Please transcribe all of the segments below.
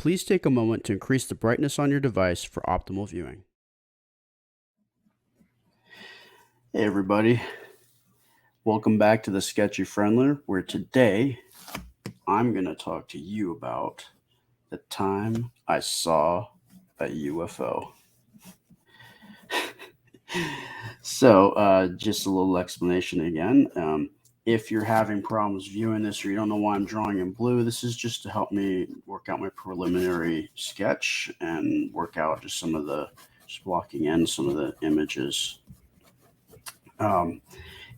Please take a moment to increase the brightness on your device for optimal viewing. Hey everybody, welcome back to the Sketchy Friendler, where today I'm going to talk to you about the time I saw a UFO. So, just a little explanation again. If you're having problems viewing this or you don't know why I'm drawing in blue, this is just to help me work out my preliminary sketch and work out just blocking in some of the images.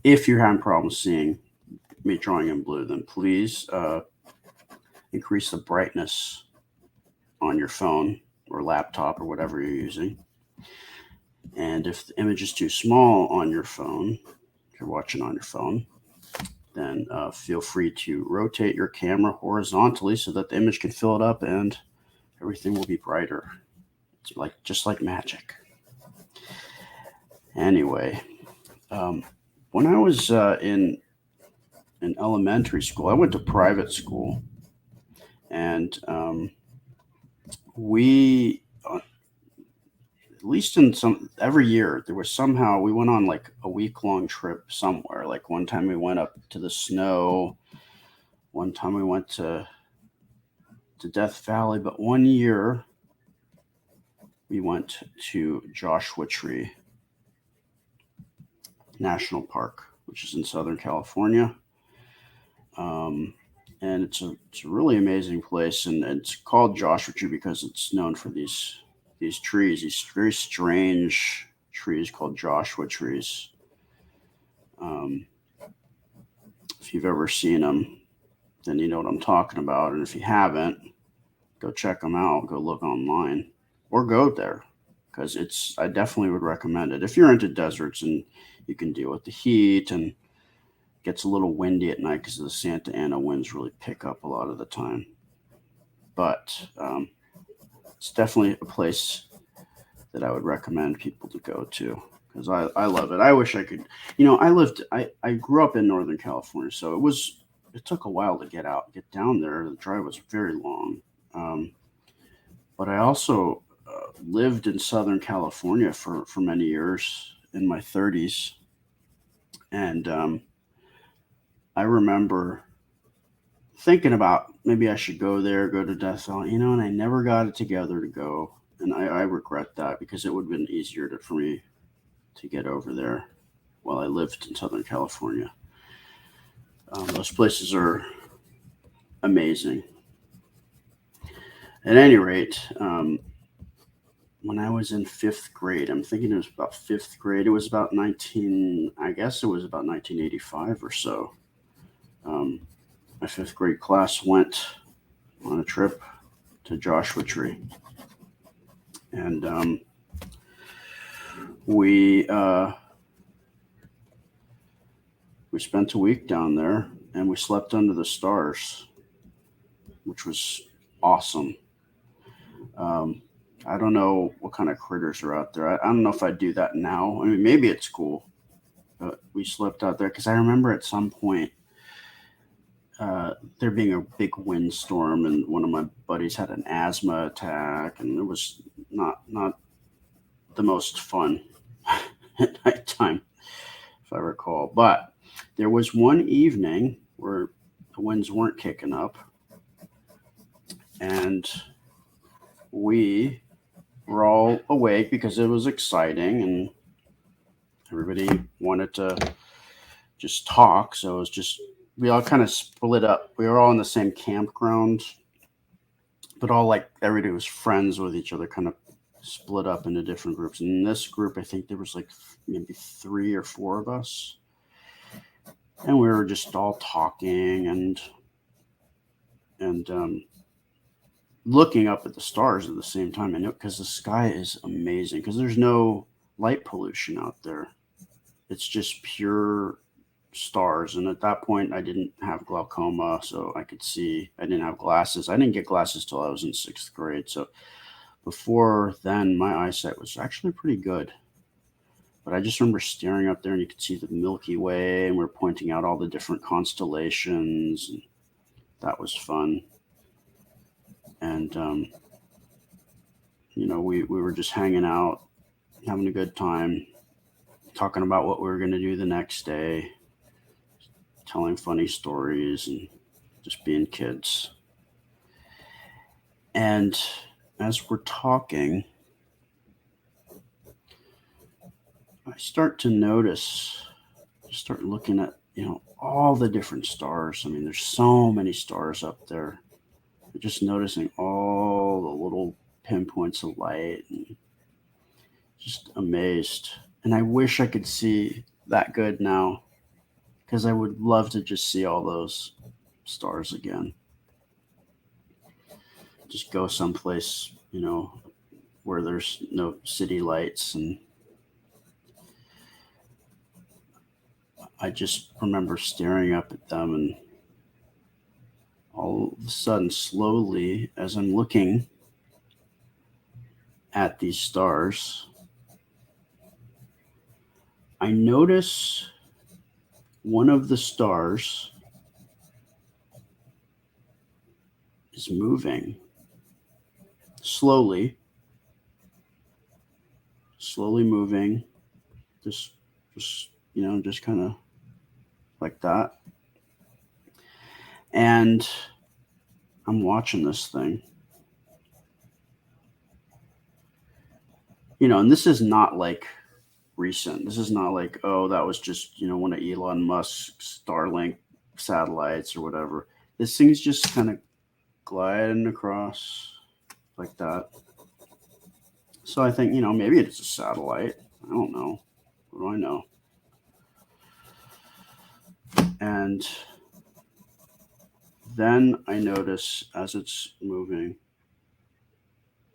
If you're having problems seeing me drawing in blue, then please increase the brightness on your phone or laptop or whatever you're using. And if the image is too small on your phone, if you're watching on your phone, then feel free to rotate your camera horizontally so that the image can fill it up and everything will be brighter. It's just like magic. Anyway, when I was in elementary school, I went to private school, and we at least every year there was somehow we went on like a week-long trip somewhere. Like one time we went up to the snow, one time we went to Death Valley, but one year we went to Joshua Tree National Park, which is in Southern California. And it's a really amazing place, and it's called Joshua Tree because it's known for these trees, these very strange trees called Joshua trees. If you've ever seen them, then you know what I'm talking about, and if you haven't, go check them out. Go look online, or go there, because I definitely would recommend it if you're into deserts and you can deal with the heat and gets a little windy at night because the Santa Ana winds really pick up a lot of the time. But it's definitely a place that I would recommend people to go to because I love it. I wish I could, I grew up in Northern California, so it took a while to get down there. The drive was very long. But I also lived in Southern California for many years in my 30s. And I remember thinking about maybe I should go there, go to Death Valley, and I never got it together to go. And I regret that because it would have been easier for me to get over there while I lived in Southern California. Those places are amazing. At any rate, when I was in fifth grade, I'm thinking it was about fifth grade. It was about 1985 or so. My fifth grade class went on a trip to Joshua Tree, and we spent a week down there, and we slept under the stars, which was awesome. I don't know what kind of critters are out there. I don't know if I'd do that now. I mean, maybe it's cool, but we slept out there because I remember at some point there being a big windstorm, and one of my buddies had an asthma attack, and it was not the most fun at nighttime, if I recall. But there was one evening where the winds weren't kicking up, and we were all awake because it was exciting and everybody wanted to just talk. So it was just, we all kind of split up. We were all in the same campground, but everybody was friends with each other, kind of split up into different groups. And in this group, I think there was like maybe 3 or 4 of us. And we were just all talking and looking up at the stars at the same time. I know because the sky is amazing because there's no light pollution out there. It's just pure stars. And at that point, I didn't have glaucoma, so I could see. I didn't have glasses. I didn't get glasses till I was in 6th grade. So before then, my eyesight was actually pretty good. But I just remember staring up there, and you could see the Milky Way, and we're pointing out all the different constellations. And that was fun. And, we were just hanging out, having a good time, talking about what we were going to do the next day, telling funny stories, and just being kids. And as we're talking, I start to notice, start looking at, all the different stars. I mean, there's so many stars up there. Just noticing all the little pinpoints of light, and just amazed. And I wish I could see that good now, because I would love to just see all those stars again. Just go someplace, where there's no city lights. And I just remember staring up at them, and all of a sudden, slowly, as I'm looking at these stars, I notice one of the stars is moving slowly moving, just just kind of like that. And I'm watching this thing, and this is not like recent. This is not like, oh, that was just, one of Elon Musk's Starlink satellites or whatever. This thing's just kind of gliding across like that. So I think, maybe it's a satellite. I don't know. What do I know? And then I notice as it's moving,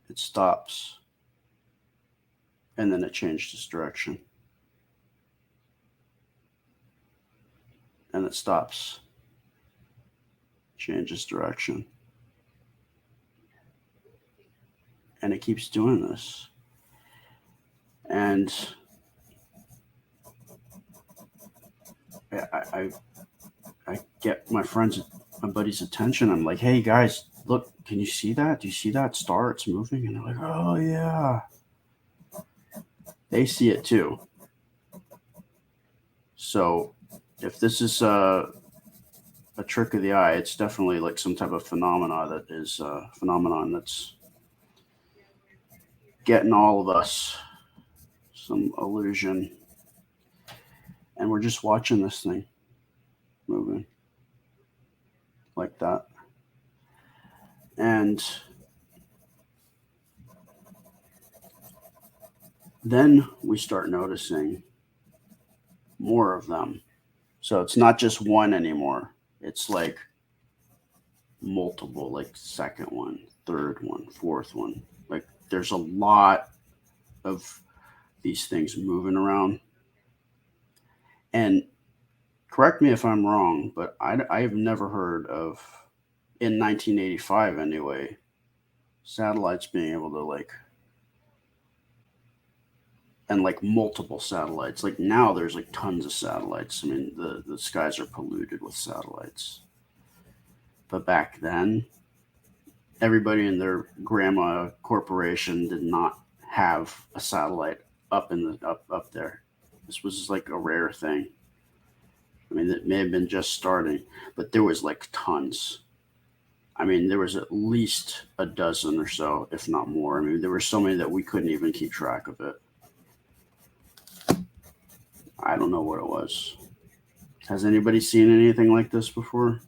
it stops. And then it changed its direction. And it stops. Changes direction. And it keeps doing this. And I get my buddy's attention. I'm like, hey guys, look, can you see that? Do you see that star? It's moving. And they're like, oh yeah. They see it too. So if this is a trick of the eye, it's definitely like some type of phenomenon that's getting all of us some illusion. And we're just watching this thing moving like that. And then we start noticing more of them. So it's not just one anymore. It's like multiple, like second one, third one, fourth one. Like there's a lot of these things moving around. And correct me if I'm wrong, but I have never heard of, in 1985 anyway, satellites being able to and multiple satellites. Like now there's like tons of satellites. I mean, the skies are polluted with satellites. But back then, everybody in their grandma corporation did not have a satellite up there. This was like a rare thing. I mean, it may have been just starting, but there was like tons. I mean, there was at least a dozen or so, if not more. I mean, there were so many that we couldn't even keep track of it. I don't know what it was. Has anybody seen anything like this before?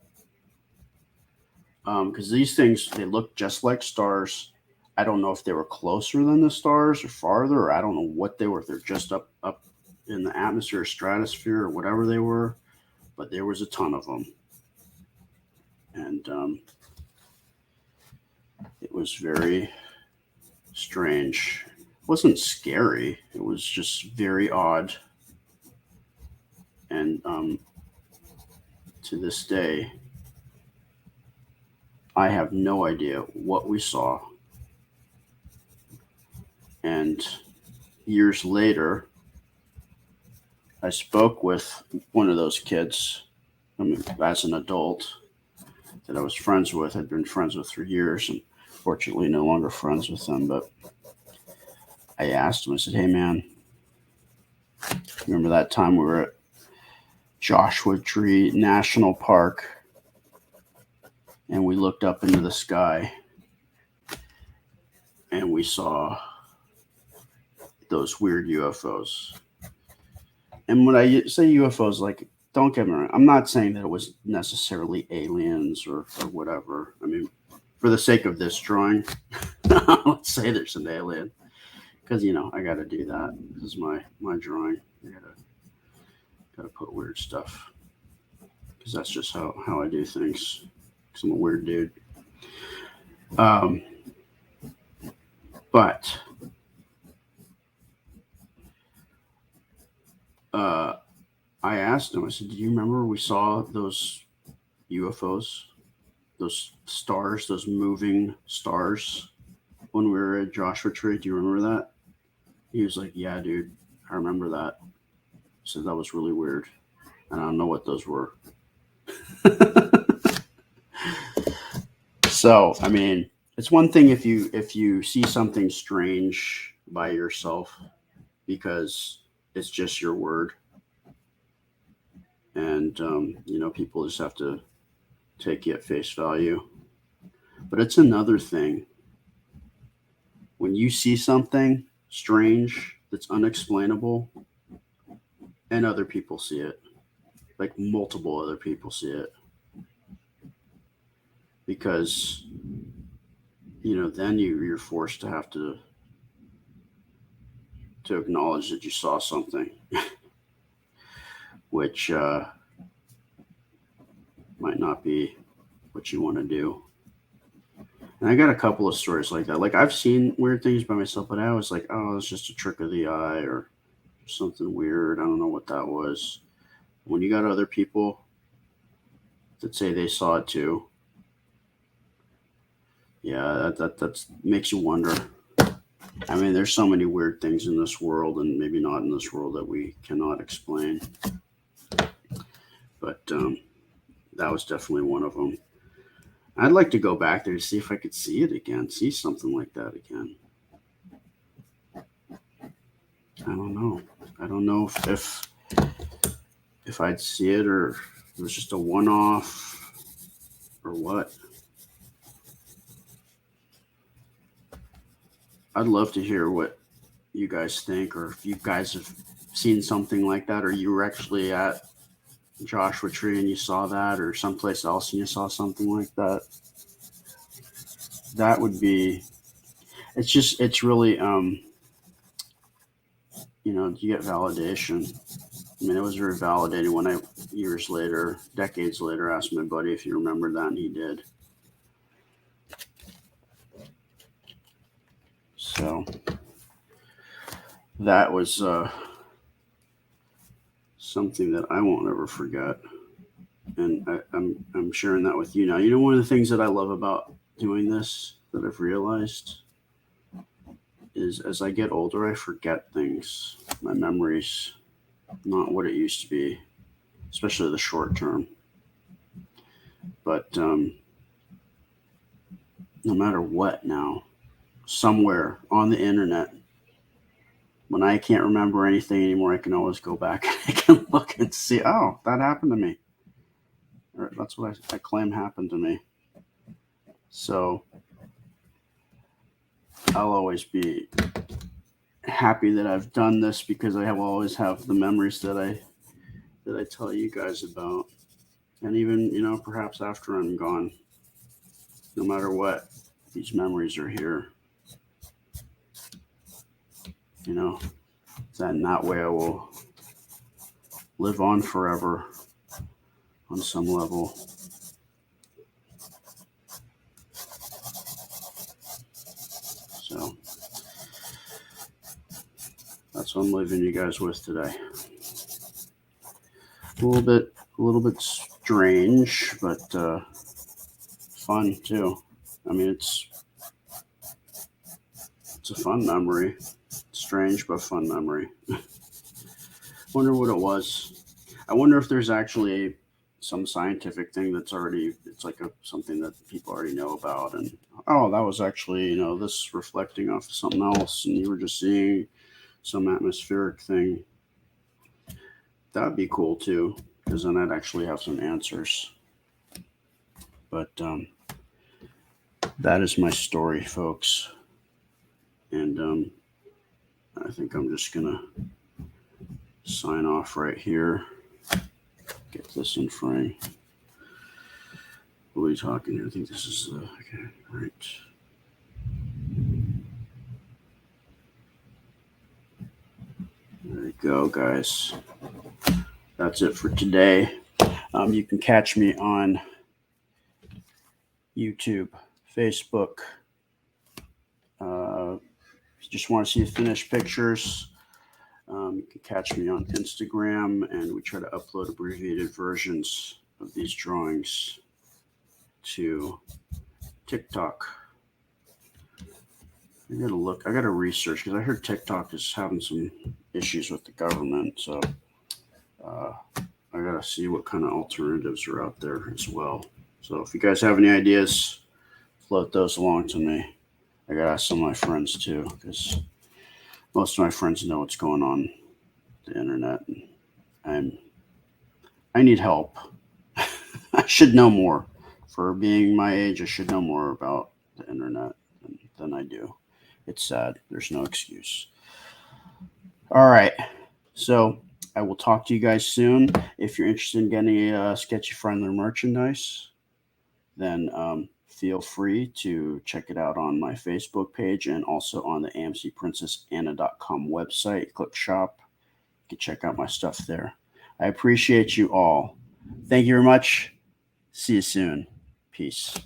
Because these things, they look just like stars. I don't know if they were closer than the stars or farther, or I don't know what they were. If they're just up in the atmosphere or stratosphere or whatever they were, but there was a ton of them. And it was very strange. It wasn't scary. It was just very odd. And to this day, I have no idea what we saw. And years later, I spoke with one of those kids, as an adult, that I was friends with, I'd been friends with for years. And Fortunately, no longer friends with him, but I asked him, I said, hey man, remember that time we were at Joshua Tree National Park and we looked up into the sky and we saw those weird UFOs? And when I say UFOs, like, don't get me wrong, I'm not saying that it was necessarily aliens or whatever. I mean, for the sake of this drawing, let's say there's an alien. Because, I got to do that. This is my drawing. I got to put weird stuff. Because that's just how I do things. Because I'm a weird dude. But I asked him, I said, do you remember we saw those UFOs? Those stars, those moving stars when we were at Joshua Tree? Do you remember that? He was like, yeah, dude, I remember that. I said, that was really weird. And I don't know what those were. So, I mean, it's one thing if you see something strange by yourself because it's just your word. And, people just have to take you at face value. But it's another thing when you see something strange that's unexplainable and other people see it, like multiple other people see it, because then you're forced to have to acknowledge that you saw something which might not be what you want to do. And I got a couple of stories like that. Like, I've seen weird things by myself, but I was like, oh, it's just a trick of the eye or something weird. I don't know what that was. When you got other people that say they saw it too, yeah, that makes you wonder. I mean, there's so many weird things in this world, and maybe not in this world, that we cannot explain. But that was definitely one of them. I'd like to go back there to see if I could see it again, see something like that again. I don't know. I don't know if I'd see it or it was just a one-off or what. I'd love to hear what you guys think, or if you guys have seen something like that, or you were actually at Joshua Tree and you saw that, or someplace else and you saw something like that. That would be. It's really you get validation. I mean, it was very validating when I years later, decades later, asked my buddy if he remembered that, and he did. So that was something that I won't ever forget, and I'm sharing that with you now. One of the things that I love about doing this that I've realized is as I get older, I forget things. My memories, not what it used to be, especially the short term. But no matter what now, somewhere on the internet, when I can't remember anything anymore, I can always go back and I can look and see, oh, that happened to me. Or that's what I claim happened to me. So I'll always be happy that I've done this because I always have the memories that I tell you guys about. And even, perhaps after I'm gone, no matter what, these memories are here. That in that way I will live on forever on some level. So that's what I'm leaving you guys with today. A little bit strange, but fun too. I mean, it's a fun memory. Strange but fun memory. Wonder what it was. I wonder if there's actually some scientific thing that's already, it's like something that people already know about, and oh, that was actually, this reflecting off of something else, and you were just seeing some atmospheric thing. That'd be cool too, because then I'd actually have some answers. But that is my story, folks, and I think I'm just gonna sign off right here. Get this in frame. What are we talking here? I think this is okay. All right. There you go, guys. That's it for today. You can catch me on YouTube, Facebook. If you just want to see finished pictures, you can catch me on Instagram, and we try to upload abbreviated versions of these drawings to TikTok. I gotta look. I gotta research, because I heard TikTok is having some issues with the government. So I gotta see what kind of alternatives are out there as well. So if you guys have any ideas, float those along to me. I gotta ask some of my friends too, because most of my friends know what's going on the internet, and I need help. I should know more. For being my age, I should know more about the internet than I do. It's sad. There's no excuse. All right. So I will talk to you guys soon. If you're interested in getting Sketchy Friendly merchandise, then feel free to check it out on my Facebook page and also on the AMCPrincessAnna.com website. Click shop. You can check out my stuff there. I appreciate you all. Thank you very much. See you soon. Peace.